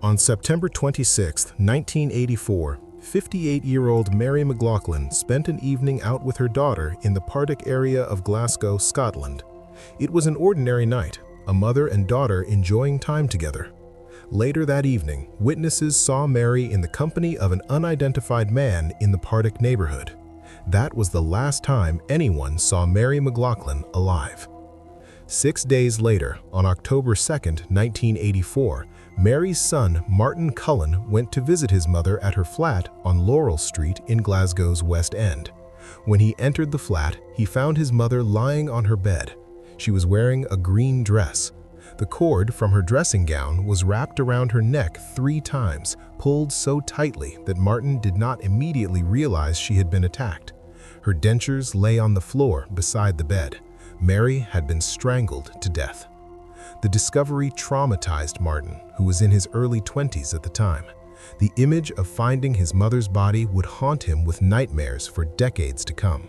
On September 26, 1984, 58-year-old Mary MacLaughlin spent an evening out with her daughter in the Partick area of Glasgow, Scotland. It was an ordinary night, a mother and daughter enjoying time together. Later that evening, witnesses saw Mary in the company of an unidentified man in the Partick neighborhood. That was the last time anyone saw Mary MacLaughlin alive. 6 days later, on October 2, 1984, Mary's son, Martin Cullen, went to visit his mother at her flat on Laurel Street in Glasgow's West End. When he entered the flat, he found his mother lying on her bed. She was wearing a green dress. The cord from her dressing gown was wrapped around her neck 3 times, pulled so tightly that Martin did not immediately realize she had been attacked. Her dentures lay on the floor beside the bed. Mary had been strangled to death. The discovery traumatized Martin, who was in his early 20s at the time. The image of finding his mother's body would haunt him with nightmares for decades to come.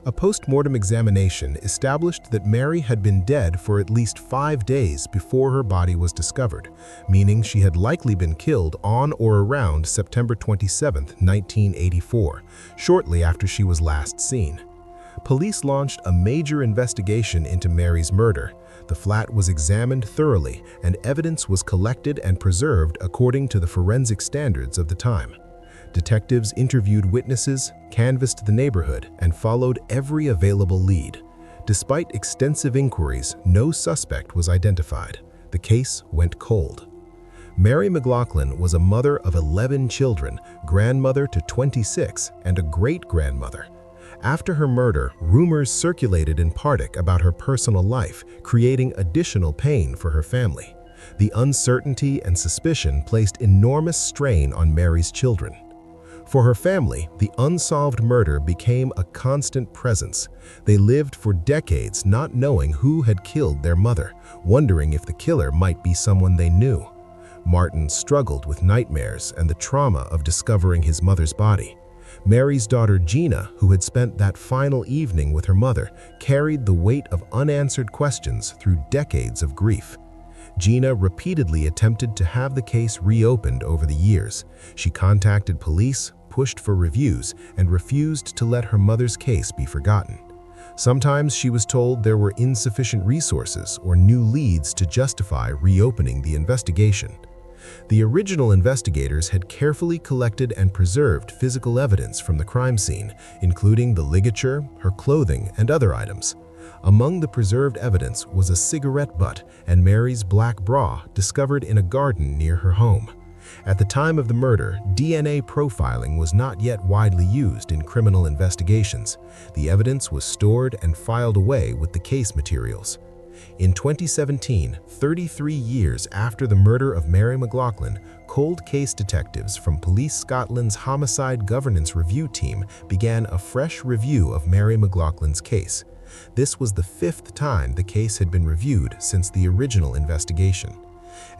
A post-mortem examination established that Mary had been dead for at least 5 days before her body was discovered, meaning she had likely been killed on or around September 27, 1984, shortly after she was last seen. Police launched a major investigation into Mary's murder. The flat was examined thoroughly, and evidence was collected and preserved according to the forensic standards of the time. Detectives interviewed witnesses, canvassed the neighborhood, and followed every available lead. Despite extensive inquiries, no suspect was identified. The case went cold. Mary MacLaughlin was a mother of 11 children, grandmother to 26, and a great-grandmother. After her murder, rumors circulated in Partick about her personal life, creating additional pain for her family. The uncertainty and suspicion placed enormous strain on Mary's children. For her family, the unsolved murder became a constant presence. They lived for decades not knowing who had killed their mother, wondering if the killer might be someone they knew. Martin struggled with nightmares and the trauma of discovering his mother's body. Mary's daughter Gina, who had spent that final evening with her mother, carried the weight of unanswered questions through decades of grief. Gina repeatedly attempted to have the case reopened over the years. She contacted police, pushed for reviews, and refused to let her mother's case be forgotten. Sometimes she was told there were insufficient resources or new leads to justify reopening the investigation. The original investigators had carefully collected and preserved physical evidence from the crime scene, including the ligature, her clothing, and other items. Among the preserved evidence was a cigarette butt and Mary's black bra discovered in a garden near her home. At the time of the murder, DNA profiling was not yet widely used in criminal investigations. The evidence was stored and filed away with the case materials. In 2017, 33 years after the murder of Mary MacLaughlin, cold case detectives from Police Scotland's Homicide Governance Review team began a fresh review of Mary MacLaughlin's case. This was the 5th time the case had been reviewed since the original investigation.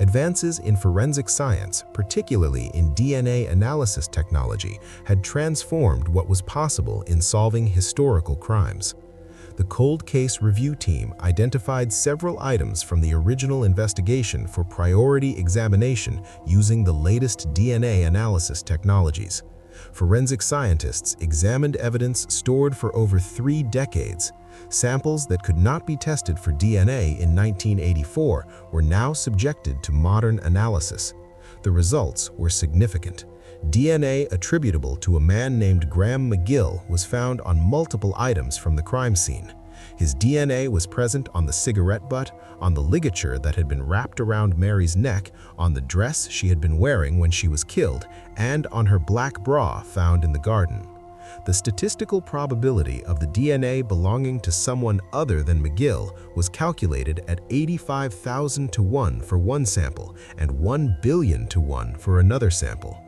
Advances in forensic science, particularly in DNA analysis technology, had transformed what was possible in solving historical crimes. The cold case review team identified several items from the original investigation for priority examination using the latest DNA analysis technologies. Forensic scientists examined evidence stored for over 3 decades. Samples that could not be tested for DNA in 1984 were now subjected to modern analysis. The results were significant. DNA attributable to a man named Graham McGill was found on multiple items from the crime scene. His DNA was present on the cigarette butt, on the ligature that had been wrapped around Mary's neck, on the dress she had been wearing when she was killed, and on her black bra found in the garden. The statistical probability of the DNA belonging to someone other than McGill was calculated at 85,000 to 1 for one sample and 1 billion to 1 for another sample.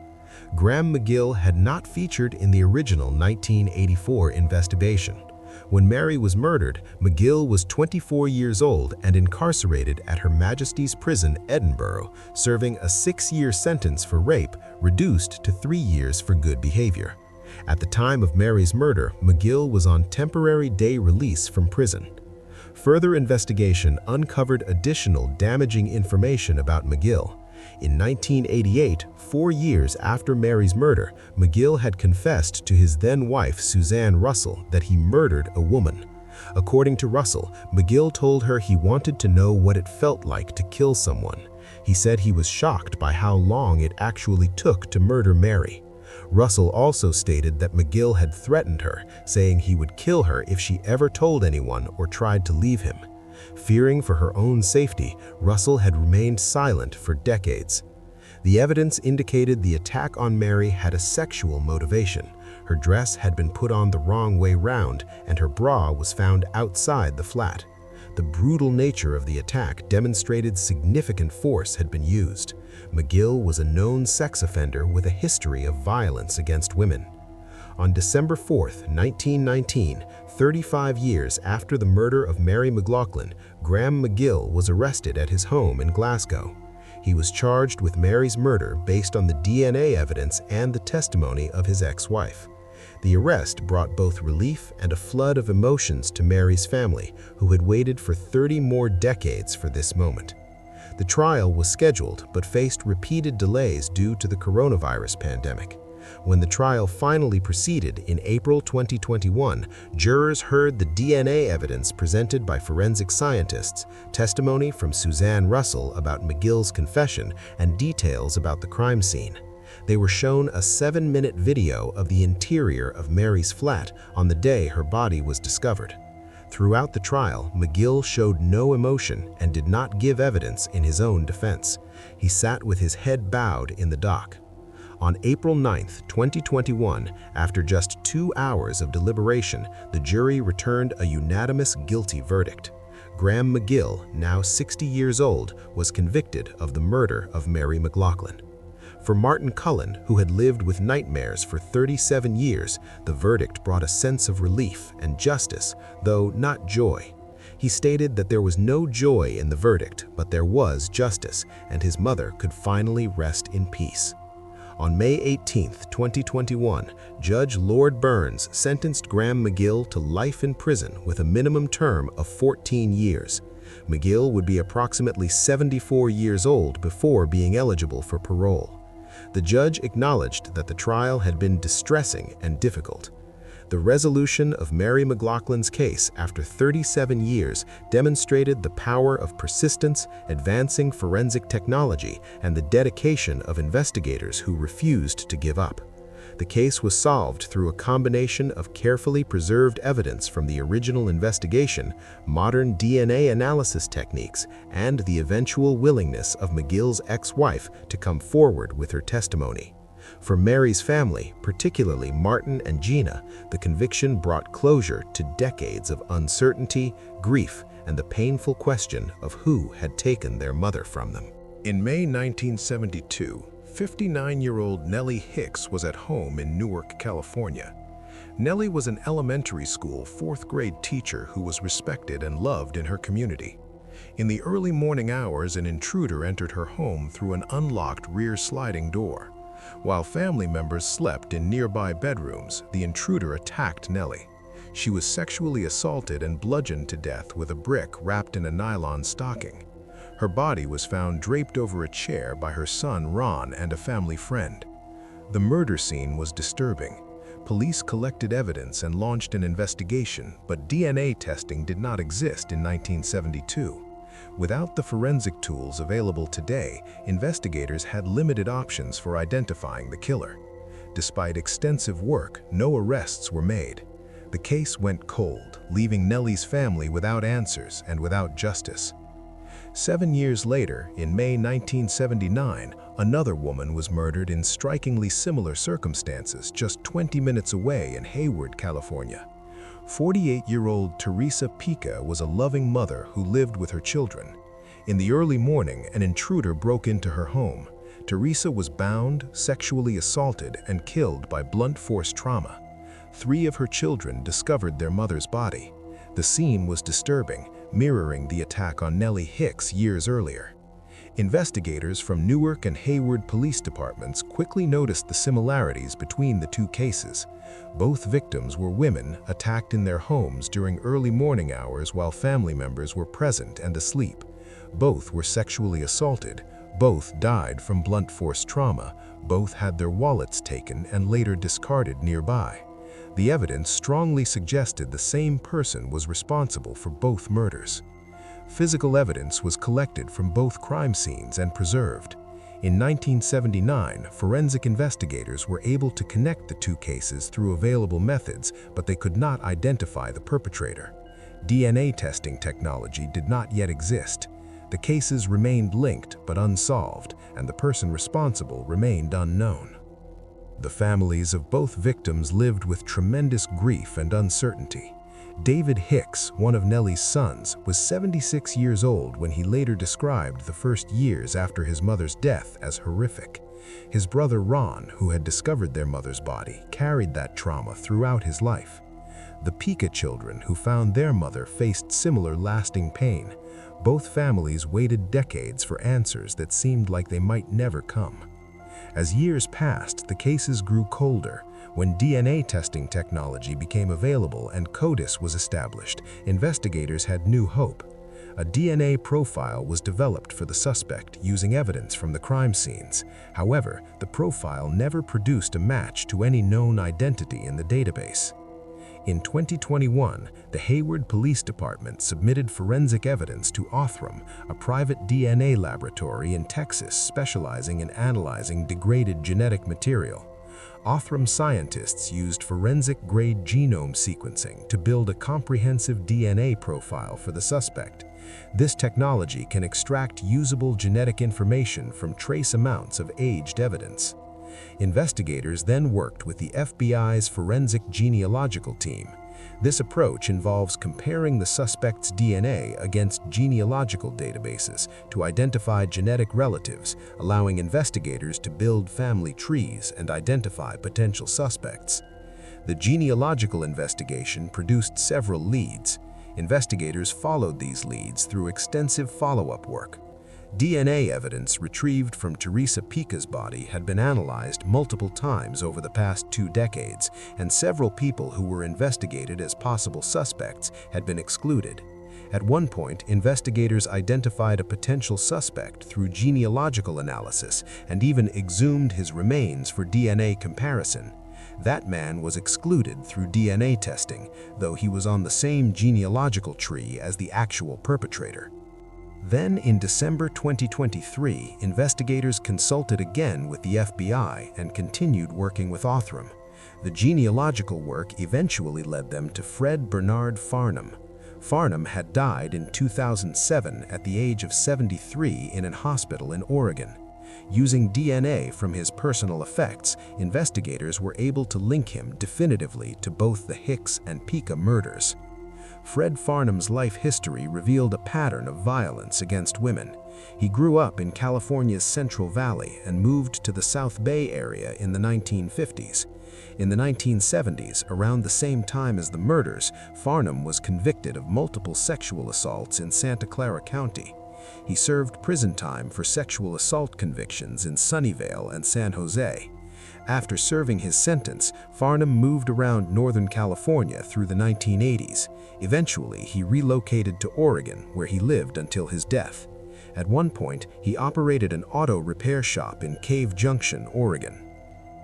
Graham McGill had not featured in the original 1984 investigation. When Mary was murdered, McGill was 24 years old and incarcerated at Her Majesty's Prison, Edinburgh, serving a 6-year sentence for rape, reduced to 3 years for good behavior. At the time of Mary's murder, McGill was on temporary day release from prison. Further investigation uncovered additional damaging information about McGill. In 1988, 4 years after Mary's murder, McGill had confessed to his then-wife Suzanne Russell that he murdered a woman. According to Russell, McGill told her he wanted to know what it felt like to kill someone. He said he was shocked by how long it actually took to murder Mary. Russell also stated that McGill had threatened her, saying he would kill her if she ever told anyone or tried to leave him. Fearing for her own safety, Russell had remained silent for decades. The evidence indicated the attack on Mary had a sexual motivation. Her dress had been put on the wrong way round, and her bra was found outside the flat. The brutal nature of the attack demonstrated significant force had been used. McGill was a known sex offender with a history of violence against women. On December 4, 1919, 35 years after the murder of Mary MacLaughlin, Graham McGill was arrested at his home in Glasgow. He was charged with Mary's murder based on the DNA evidence and the testimony of his ex-wife. The arrest brought both relief and a flood of emotions to Mary's family, who had waited for 30 more decades for this moment. The trial was scheduled but faced repeated delays due to the coronavirus pandemic. When the trial finally proceeded in April 2021, jurors heard the DNA evidence presented by forensic scientists, testimony from Suzanne Russell about McGill's confession, and details about the crime scene. They were shown a 7-minute video of the interior of Mary's flat on the day her body was discovered. Throughout the trial, McGill showed no emotion and did not give evidence in his own defense. He sat with his head bowed in the dock. On April 9, 2021, after just 2 hours of deliberation, the jury returned a unanimous guilty verdict. Graham McGill, now 60 years old, was convicted of the murder of Mary MacLaughlin. For Martin Cullen, who had lived with nightmares for 37 years, the verdict brought a sense of relief and justice, though not joy. He stated that there was no joy in the verdict, but there was justice, and his mother could finally rest in peace. On May 18, 2021, Judge Lord Burns sentenced Graham McGill to life in prison with a minimum term of 14 years. McGill would be approximately 74 years old before being eligible for parole. The judge acknowledged that the trial had been distressing and difficult. The resolution of Mary MacLaughlin's case after 37 years demonstrated the power of persistence, advancing forensic technology, and the dedication of investigators who refused to give up. The case was solved through a combination of carefully preserved evidence from the original investigation, modern DNA analysis techniques, and the eventual willingness of McGill's ex-wife to come forward with her testimony. For Mary's family, particularly Martin and Gina, the conviction brought closure to decades of uncertainty, grief, and the painful question of who had taken their mother from them. In May 1972, 59-year-old Nelle Hicks was at home in Newark, California. Nelle was an elementary school 4th-grade teacher who was respected and loved in her community. In the early morning hours, an intruder entered her home through an unlocked rear sliding door. While family members slept in nearby bedrooms, the intruder attacked Nelle. She was sexually assaulted and bludgeoned to death with a brick wrapped in a nylon stocking. Her body was found draped over a chair by her son Ron and a family friend. The murder scene was disturbing. Police collected evidence and launched an investigation, but DNA testing did not exist in 1972. Without the forensic tools available today, investigators had limited options for identifying the killer. Despite extensive work, no arrests were made. The case went cold, leaving Nelle's family without answers and without justice. 7 years later, in May 1979, another woman was murdered in strikingly similar circumstances just 20 minutes away in Hayward, California. 48-year-old Theresa Pica was a loving mother who lived with her children. In the early morning, an intruder broke into her home. Theresa was bound, sexually assaulted, and killed by blunt force trauma. 3 of her children discovered their mother's body. The scene was disturbing, mirroring the attack on Nelle Hicks years earlier. Investigators from Newark and Hayward police departments quickly noticed the similarities between the 2 cases. Both victims were women attacked in their homes during early morning hours while family members were present and asleep. Both were sexually assaulted. Both died from blunt force trauma. Both had their wallets taken and later discarded nearby. The evidence strongly suggested the same person was responsible for both murders. Physical evidence was collected from both crime scenes and preserved. In 1979, forensic investigators were able to connect the two cases through available methods, but they could not identify the perpetrator. DNA testing technology did not yet exist. The cases remained linked but unsolved, and the person responsible remained unknown. The families of both victims lived with tremendous grief and uncertainty. David Hicks, one of Nelle's sons, was 76 years old when he later described the first years after his mother's death as horrific. His brother Ron, who had discovered their mother's body, carried that trauma throughout his life. The Pica children who found their mother faced similar lasting pain. Both families waited decades for answers that seemed like they might never come. As years passed, the cases grew colder. When DNA testing technology became available and CODIS was established, investigators had new hope. A DNA profile was developed for the suspect using evidence from the crime scenes. However, the profile never produced a match to any known identity in the database. In 2021, the Hayward Police Department submitted forensic evidence to Othram, a private DNA laboratory in Texas specializing in analyzing degraded genetic material. Othram scientists used forensic-grade genome sequencing to build a comprehensive DNA profile for the suspect. This technology can extract usable genetic information from trace amounts of aged evidence. Investigators then worked with the FBI's forensic genealogical team. This approach involves comparing the suspect's DNA against genealogical databases to identify genetic relatives, allowing investigators to build family trees and identify potential suspects. The genealogical investigation produced several leads. Investigators followed these leads through extensive follow-up work. DNA evidence retrieved from Theresa Pica's body had been analyzed multiple times over the past 2 decades, and several people who were investigated as possible suspects had been excluded. At one point, investigators identified a potential suspect through genealogical analysis and even exhumed his remains for DNA comparison. That man was excluded through DNA testing, though he was on the same genealogical tree as the actual perpetrator. Then, in December 2023, investigators consulted again with the FBI and continued working with Othram. The genealogical work eventually led them to Fred Bernard Farnham. Farnham had died in 2007 at the age of 73 in a hospital in Oregon. Using DNA from his personal effects, investigators were able to link him definitively to both the Hicks and Pica murders. Fred Farnham's life history revealed a pattern of violence against women. He grew up in California's Central Valley and moved to the South Bay area in the 1950s. In the 1970s, around the same time as the murders, Farnham was convicted of multiple sexual assaults in Santa Clara County. He served prison time for sexual assault convictions in Sunnyvale and San Jose. After serving his sentence, Farnham moved around Northern California through the 1980s. Eventually, he relocated to Oregon, where he lived until his death. At one point, he operated an auto repair shop in Cave Junction, Oregon.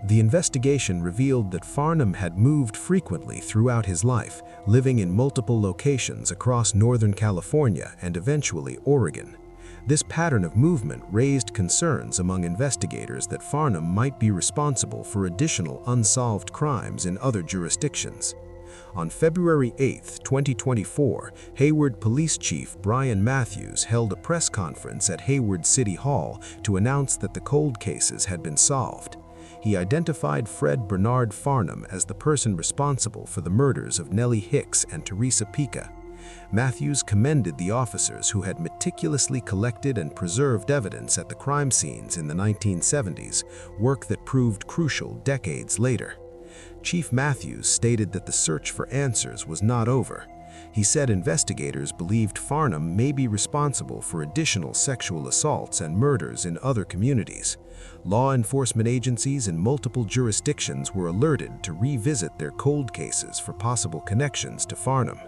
The investigation revealed that Farnham had moved frequently throughout his life, living in multiple locations across Northern California and eventually Oregon. This pattern of movement raised concerns among investigators that Farnham might be responsible for additional unsolved crimes in other jurisdictions. On February 8, 2024, Hayward Police Chief Brian Matthews held a press conference at Hayward City Hall to announce that the cold cases had been solved. He identified Fred Bernard Farnham as the person responsible for the murders of Nelle Hicks and Theresa Pica. Matthews commended the officers who had meticulously collected and preserved evidence at the crime scenes in the 1970s, work that proved crucial decades later. Chief Matthews stated that the search for answers was not over. He said investigators believed Farnham may be responsible for additional sexual assaults and murders in other communities. Law enforcement agencies in multiple jurisdictions were alerted to revisit their cold cases for possible connections to Farnham.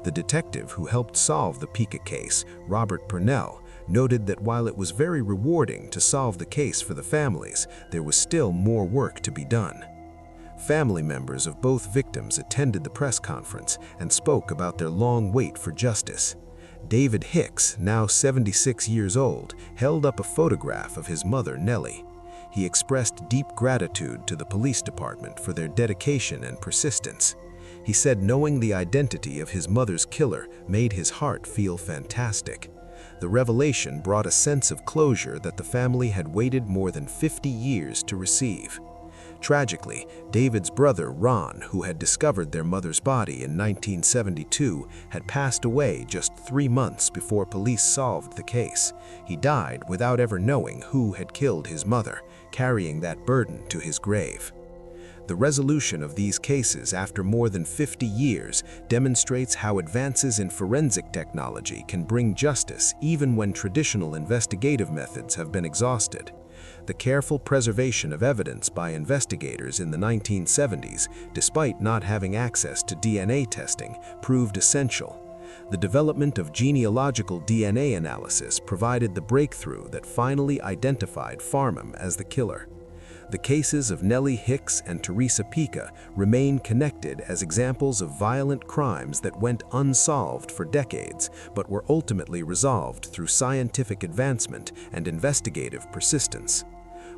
The detective who helped solve the Pica case, Robert Purnell, noted that while it was very rewarding to solve the case for the families, there was still more work to be done. Family members of both victims attended the press conference and spoke about their long wait for justice. David Hicks, now 76 years old, held up a photograph of his mother, Nellie. He expressed deep gratitude to the police department for their dedication and persistence. He said knowing the identity of his mother's killer made his heart feel fantastic. The revelation brought a sense of closure that the family had waited more than 50 years to receive. Tragically, David's brother, Ron, who had discovered their mother's body in 1972, had passed away just 3 months before police solved the case. He died without ever knowing who had killed his mother, carrying that burden to his grave. The resolution of these cases after more than 50 years demonstrates how advances in forensic technology can bring justice even when traditional investigative methods have been exhausted. The careful preservation of evidence by investigators in the 1970s, despite not having access to DNA testing, proved essential. The development of genealogical DNA analysis provided the breakthrough that finally identified Farnham as the killer. The cases of Nelle Hicks and Theresa Pica remain connected as examples of violent crimes that went unsolved for decades but were ultimately resolved through scientific advancement and investigative persistence.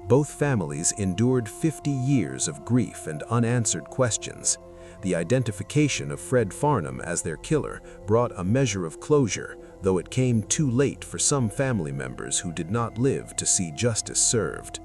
Both families endured 50 years of grief and unanswered questions. The identification of Fred Farnham as their killer brought a measure of closure, though it came too late for some family members who did not live to see justice served.